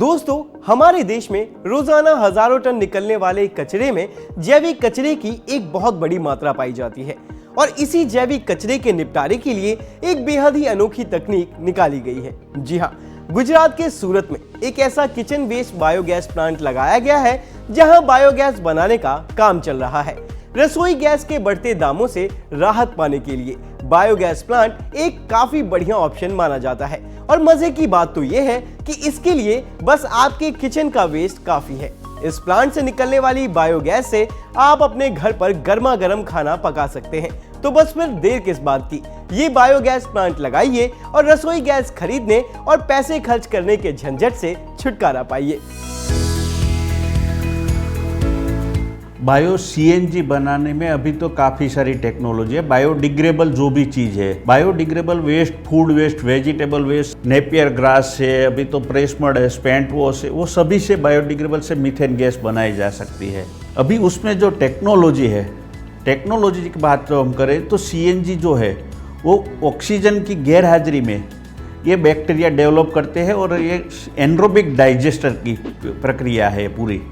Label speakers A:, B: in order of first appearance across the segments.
A: दोस्तों, हमारे देश में रोजाना हजारों टन निकलने वाले कचरे में जैविक कचरे की एक बहुत बड़ी मात्रा पाई जाती है और इसी जैविक कचरे के निपटारे के लिए एक बेहद ही अनोखी तकनीक निकाली गई है। जी हाँ, गुजरात के सूरत में एक ऐसा किचन वेस्ट बायोगैस प्लांट लगाया गया है जहां बायोगैस बनाने का काम चल रहा है। रसोई गैस के बढ़ते दामों से राहत पाने के लिए बायोगैस प्लांट एक काफी बढ़िया ऑप्शन माना जाता है और मजे की बात तो यह है कि इसके लिए बस आपके किचन का वेस्ट काफी है। इस प्लांट से निकलने वाली बायोगैस से आप अपने घर पर गर्मा गर्म खाना पका सकते हैं। तो बस फिर देर किस बात की, ये बायोगैस प्लांट लगाइए और रसोई गैस खरीदने और पैसे खर्च करने के झंझट से छुटकारा पाइए।
B: बायो सीएनजी बनाने में अभी तो काफ़ी सारी टेक्नोलॉजी है। बायोडिग्रेबल जो भी चीज़ है, biodegradable waste, food waste, vegetable waste, napier grass है, अभी तो प्रेस मड है, स्पेंट वॉश है, वो सभी से बायोडिग्रेबल से मीथेन गैस बनाई जा सकती है। अभी उसमें जो टेक्नोलॉजी है, टेक्नोलॉजी की बात तो हम करें तो सीएनजी जो है वो ऑक्सीजन की गैर हाजिरी में ये बैक्टीरिया डेवलप करते हैं और ये एनरोबिक डाइजेस्टर की प्रक्रिया है। पूरी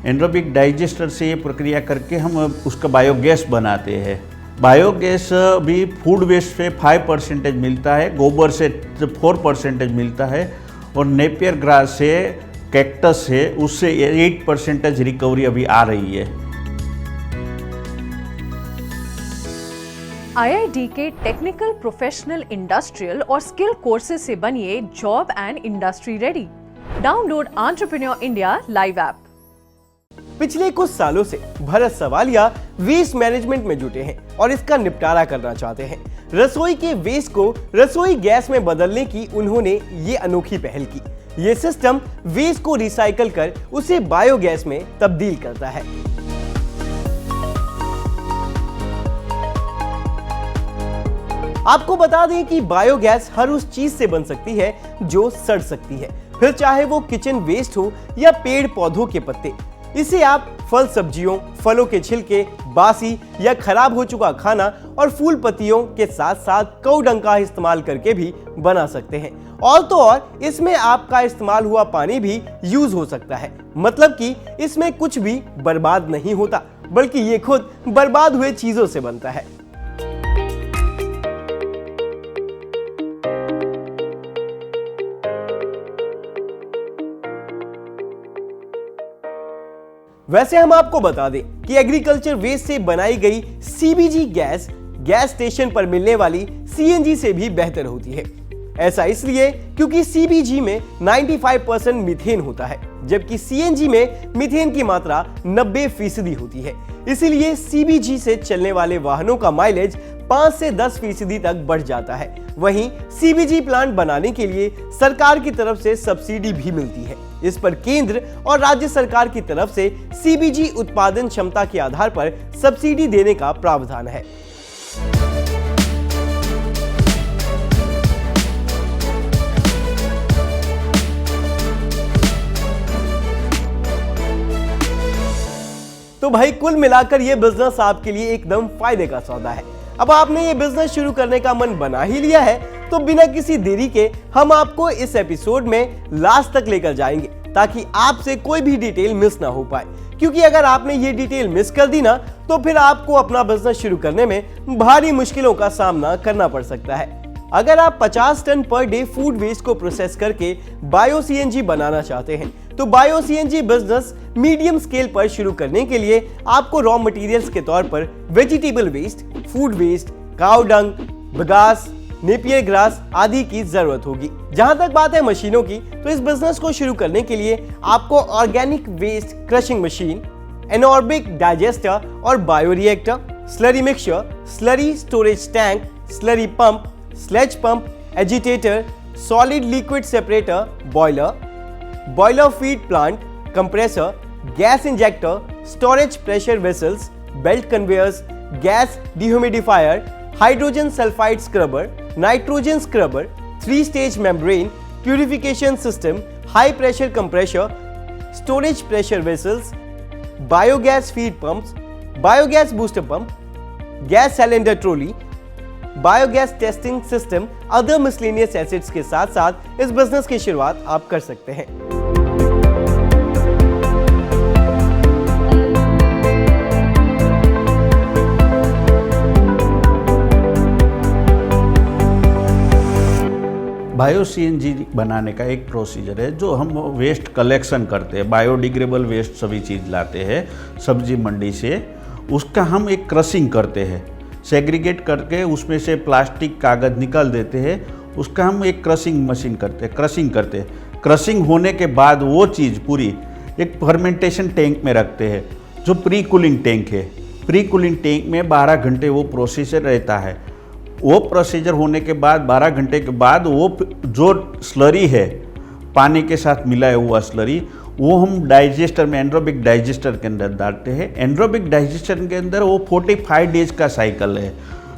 B: एनरोबिक डाइजेस्टर से ये प्रक्रिया करके हम उसका बायोगैस बनाते हैं। बायोगैस भी फूड वेस्ट से 5% मिलता है, गोबर से 4% मिलता है और नेपियर ग्रास से, कैक्टस से, उससे 8% रिकवरी अभी आ रही है।
C: IIT के टेक्निकल, प्रोफेशनल, इंडस्ट्रियल और स्किल कोर्सेज से बनिए job and industry ready. Download entrepreneur India live app.
A: पिछले कुछ सालों से भरत सवालिया वेस्ट मैनेजमेंट में जुटे हैं और इसका निपटारा करना चाहते हैं। रसोई के वेस्ट को रसोई गैस में बदलने की उन्होंने ये अनोखी पहल की। ये सिस्टम वेस्ट को रिसाइकल कर उसे बायोगैस में तब्दील करता है। आपको बता दें कि बायोगैस हर उस चीज से बन सकती है जो सड़ सकती है, फिर चाहे वो किचन वेस्ट हो या पेड़ पौधों के पत्ते। इसे आप फल सब्जियों, फलों के छिलके, बासी या खराब हो चुका खाना और फूल पत्तियों के साथ साथ कौ डंग का इस्तेमाल करके भी बना सकते हैं। और तो और इसमें आपका इस्तेमाल हुआ पानी भी यूज हो सकता है। मतलब कि इसमें कुछ भी बर्बाद नहीं होता, बल्कि ये खुद बर्बाद हुए चीजों से बनता है। वैसे हम आपको बता दें कि एग्रीकल्चर वेस्ट से बनाई गई सीबीजी गैस गैस स्टेशन पर मिलने वाली सीएनजी से भी बेहतर होती है। ऐसा इसलिए क्योंकि सीबीजी में 95% मीथेन होता है, जबकि सीएनजी में मीथेन की मात्रा 90% होती है। इसीलिए सीबीजी से चलने वाले वाहनों का माइलेज 5 से 10% तक बढ़ जाता है। वहीं सीबीजी प्लांट बनाने के लिए सरकार की तरफ से सब्सिडी भी मिलती है। इस पर केंद्र और राज्य सरकार की तरफ से सीबीजी उत्पादन क्षमता के आधार पर सब्सिडी देने का प्रावधान है। तो भाई, कुल मिलाकर ये बिजनेस आपके लिए एकदम फायदे का सौदा है। अब आपने ये बिजनेस शुरू करने का मन बना ही लिया है तो बिना किसी देरी के हम आपको इस एपिसोड में लास्ट तक लेकर जाएंगे ताकि आपसे कोई भी डिटेल मिस ना हो पाए। क्योंकि अगर आपने ये डिटेल मिस कर दी ना तो फिर आपको अपना बिजनेस शुरू करने में भारी मुश्किलों का सामना करना पड़ सकता है। अगर आप 50 ton per day food waste को प्रोसेस करके बायो सीएनजी बनाना चाहते हैं तो bio CNG business medium scale पर शुरू करने के लिए आपको रॉ मटेरियल्स के तौर पर वेजिटेबल वेस्ट, फूड वेस्ट, काऊ डंग, बगास, नेपियर ग्रास आदि की जरूरत होगी। जहां तक बात है मशीनों की, तो इस बिजनेस को शुरू करने के लिए आपको organic waste crushing machine, anaerobic digester और bioreactor, slurry mixture, slurry storage tank, slurry pump, sludge pump, agitator, solid liquid separator, boiler feed plant, compressor, gas injector, storage pressure vessels, belt conveyors, gas dehumidifier, hydrogen sulphide scrubber, nitrogen scrubber, 3-stage membrane, purification system, high pressure compressor, storage pressure vessels, biogas feed pumps, biogas booster pump, gas cylinder trolley, biogas testing system, other miscellaneous acids के साथ साथ इस business की शुरुआत आप कर सकते हैं।
B: बायो सीएनजी बनाने का एक प्रोसीजर है जो हम वेस्ट कलेक्शन करते हैं, बायोडिग्रेडेबल वेस्ट सभी चीज़ लाते हैं सब्जी मंडी से, उसका हम एक क्रशिंग करते हैं, सेग्रीगेट करके उसमें से प्लास्टिक कागज़ निकाल देते हैं, उसका हम एक क्रशिंग मशीन करते हैं, क्रशिंग होने के बाद वो चीज़ पूरी एक फर्मेंटेशन टैंक में रखते हैं जो प्री कूलिंग टैंक है। प्री कूलिंग टैंक में 12 घंटे वो प्रोसीजर रहता है। वो प्रोसीजर होने के बाद 12 घंटे के बाद वो जो स्लरी है पानी के साथ मिलाया हुआ स्लरी, वो हम डाइजेस्टर में एनरोबिक डाइजेस्टर के अंदर डालते हैं। एनरोबिक डाइजेस्टर के अंदर वो 45 डेज का साइकिल है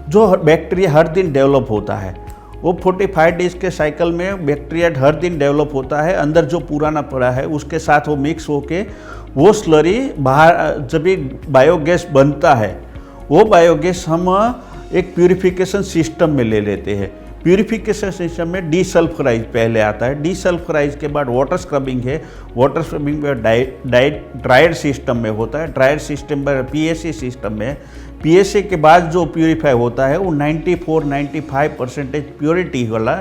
B: जो बैक्टीरिया हर दिन डेवलप होता है। वो 45 डेज के साइकिल में बैक्टीरिया हर दिन डेवलप होता है, अंदर जो पुराना पड़ा है उसके साथ वो मिक्स होके वो स्लरी बाहर जब भी बायोगैस बनता है, वो बायोगैस हम एक प्यूरिफिकेशन सिस्टम में ले लेते हैं। प्यूरिफिकेशन सिस्टम में डीसल्फराइज पहले आता है, डीसल्फराइज के बाद वाटर स्क्रबिंग है, वाटर स्क्रबिंग ड्रायर सिस्टम में होता है, ड्रायर सिस्टम पर पीएसए सिस्टम में, पीएसए के बाद जो प्यूरिफाई होता है वो 94-95% प्योरिटी वाला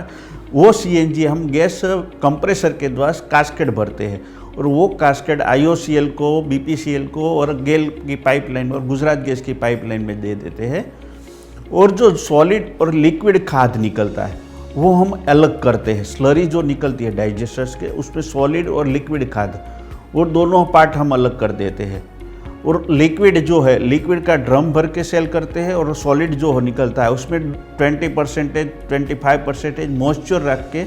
B: वो सीएनजी हम गैस कंप्रेसर के द्वारा कास्केट भरते हैं और वो कास्केट आईओसीएल को, बीपीसीएल को और गेल की पाइपलाइन और गुजरात गैस की पाइपलाइन में दे देते हैं। और जो सॉलिड और लिक्विड खाद निकलता है वो हम अलग करते हैं। स्लरी जो निकलती है डाइजेस्टर्स के, उसमें सॉलिड और लिक्विड खाद वो दोनों पार्ट हम अलग कर देते हैं। और लिक्विड जो है, लिक्विड का ड्रम भर के सेल करते हैं और सॉलिड जो निकलता है उसमें 20% 25% मॉइस्चर रख के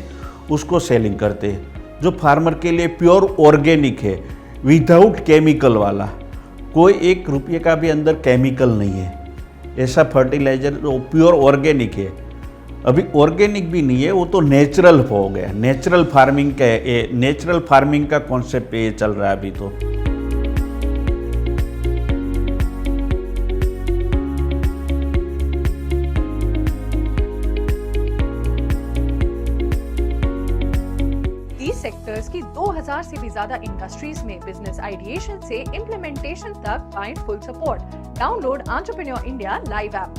B: उसको सेलिंग करते हैं, जो फार्मर के लिए प्योर ऑर्गेनिक है, विदाउट केमिकल वाला। कोई 1 रुपये का भी अंदर केमिकल नहीं है, ऐसा फर्टिलाइजर जो प्योर ऑर्गेनिक है। अभी ऑर्गेनिक भी नहीं है, वो तो नेचुरल हो गया। नेचुरल फार्मिंग का कॉन्सेप्ट ये चल रहा है अभी तो।
C: सेक्टर्स की 2000 से भी ज्यादा इंडस्ट्रीज में बिजनेस आइडिएशन से इम्प्लीमेंटेशन तक find full support. Download entrepreneur India live app.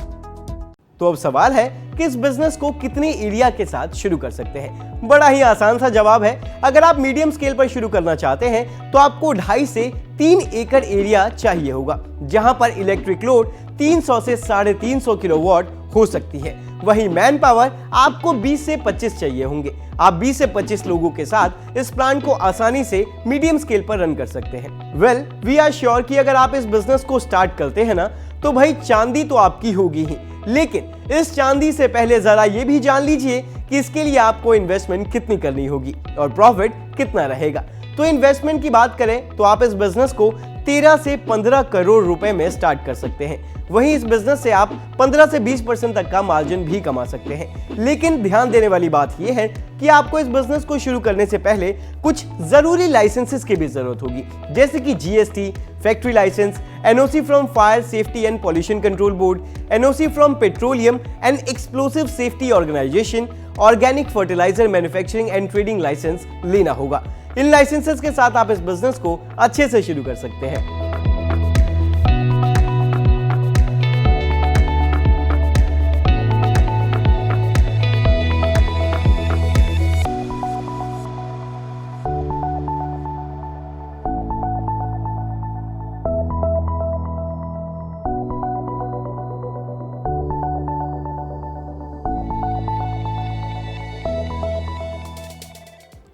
A: तो अब सवाल है कि इस बिजनेस को कितने एरिया के साथ शुरू कर सकते हैं। बड़ा ही आसान सा जवाब है। अगर आप मीडियम स्केल पर शुरू करना चाहते हैं तो आपको 2.5 से 3 एकड़ एरिया चाहिए होगा, जहां पर इलेक्ट्रिक लोड 300 से 350 किलोवाट हो सकती है। वहीं मैन पावर आपको 20 से 25 चाहिए होंगे। आप 20 से 25 लोगों के साथ इस प्लांट को आसानी से मीडियम स्केल पर रन कर सकते हैं। वेल, वी आर श्योर कि अगर आप इस बिजनेस को स्टार्ट करते हैं ना, तो भाई चांदी तो आपकी होगी ही, लेकिन इस चांदी से पहले जरा ये भी जान लीजिए कि इसके लिए आपको इन्वेस्टमेंट कितनी करनी होगी और प्रॉफिट कितना रहेगा। तो इन्वेस्टमेंट की बात करें तो आप इस बिजनेस को 13 से 15 करोड़ रुपए में स्टार्ट कर सकते हैं। वहीं इस बिजनेस से आप 15 से 20% तक का मार्जिन भी कमा सकते हैं। लेकिन ध्यान देने वाली बात यह है कि आपको इस बिजनेस को शुरू करने से पहले कुछ जरूरी लाइसेंसेस की भी जरूरत होगी, जैसे कि GST, factory licence, NOC from fire safety and pollution control board, NOC from petroleum and explosive safety organisation, organic fertiliser manufacturing and trading licence लेना होगा। इन लाइसेंसेस के साथ आप इस बिजनेस को अच्छे से शुरू कर सकते हैं।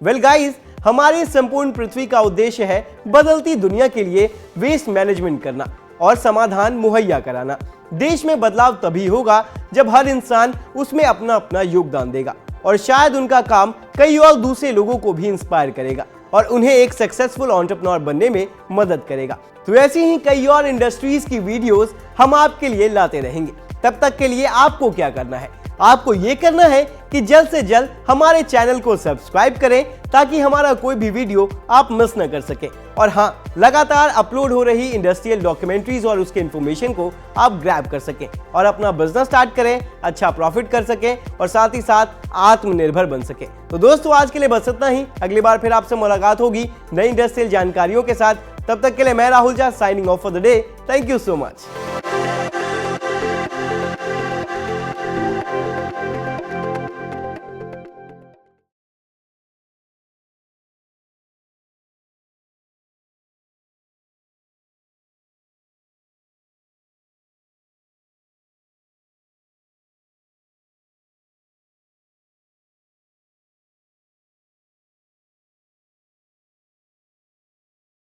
A: वेल गाइस, हमारी संपूर्ण पृथ्वी का उद्देश्य है बदलती दुनिया के लिए वेस्ट मैनेजमेंट करना और समाधान मुहैया कराना। देश में बदलाव तभी होगा जब हर इंसान उसमें अपना अपना योगदान देगा और शायद उनका काम कई और दूसरे लोगों को भी इंस्पायर करेगा और उन्हें एक सक्सेसफुल एंटरप्रेन्योर बनने में मदद करेगा। तो ऐसी ही कई और इंडस्ट्रीज की वीडियोस हम आपके लिए लाते रहेंगे। तब तक के लिए आपको क्या करना है? आपको ये करना है कि जल्द से जल्द हमारे चैनल को सब्सक्राइब करें ताकि हमारा कोई भी वीडियो आप मिस न कर सके। और हाँ, लगातार अपलोड हो रही इंडस्ट्रियल डॉक्यूमेंट्रीज और उसके इन्फॉर्मेशन को आप ग्रैब कर सकें और अपना बिजनेस स्टार्ट करें, अच्छा प्रॉफिट कर सकें और साथ ही साथ आत्मनिर्भर बन सकें। तो दोस्तों, आज के लिए बस इतना ही। अगली बार फिर आपसे मुलाकात होगी नई इंडस्ट्रियल जानकारियों के साथ। तब तक के लिए मैं Rahul Jha signing off for the day. Thank you so much.